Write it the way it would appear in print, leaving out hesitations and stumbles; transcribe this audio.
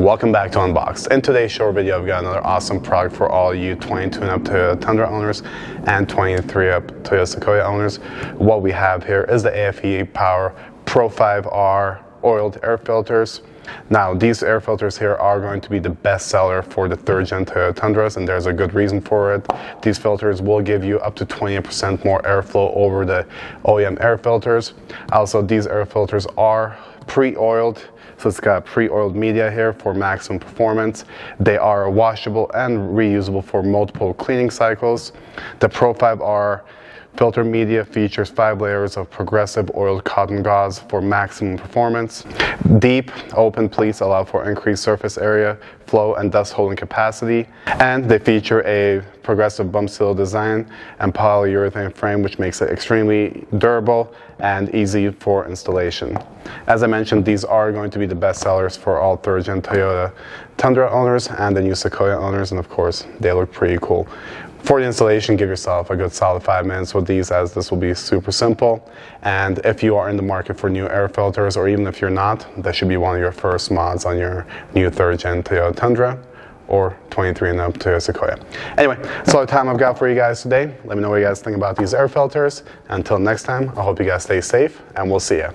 Welcome back to Unboxed. In today's short video, I've got another awesome product for all you 22 and up Toyota Tundra owners and 23 up Toyota Sequoia owners. What we have here is the aFe Power Pro 5R oiled air filters. Now, these air filters here are going to be the best seller for the third gen Toyota Tundras, and there's a good reason for it. These filters will give you up to 20% more airflow over the OEM air filters. Also, these air filters are pre-oiled, so it's got pre-oiled media here for maximum performance. They are washable and reusable for multiple cleaning cycles. The Pro 5R filter media features 5 layers of progressive oiled cotton gauze for maximum performance. Deep, open pleats allow for increased surface area, flow, and dust holding capacity. And they feature a progressive bump seal design and polyurethane frame, which makes it extremely durable and easy for installation. As I mentioned, these are going to be the best sellers for all third gen Toyota Tundra owners and the new Sequoia owners, and of course, they look pretty cool. For the installation, give yourself a good solid 5 minutes with these, as this will be super simple. And if you are in the market for new air filters, or even if you're not, that should be one of your first mods on your new third gen Toyota Tundra or 23 and up Toyota Sequoia. Anyway, that's all the time I've got for you guys today. Let me know what you guys think about these air filters. Until next time, I hope you guys stay safe, and we'll see you.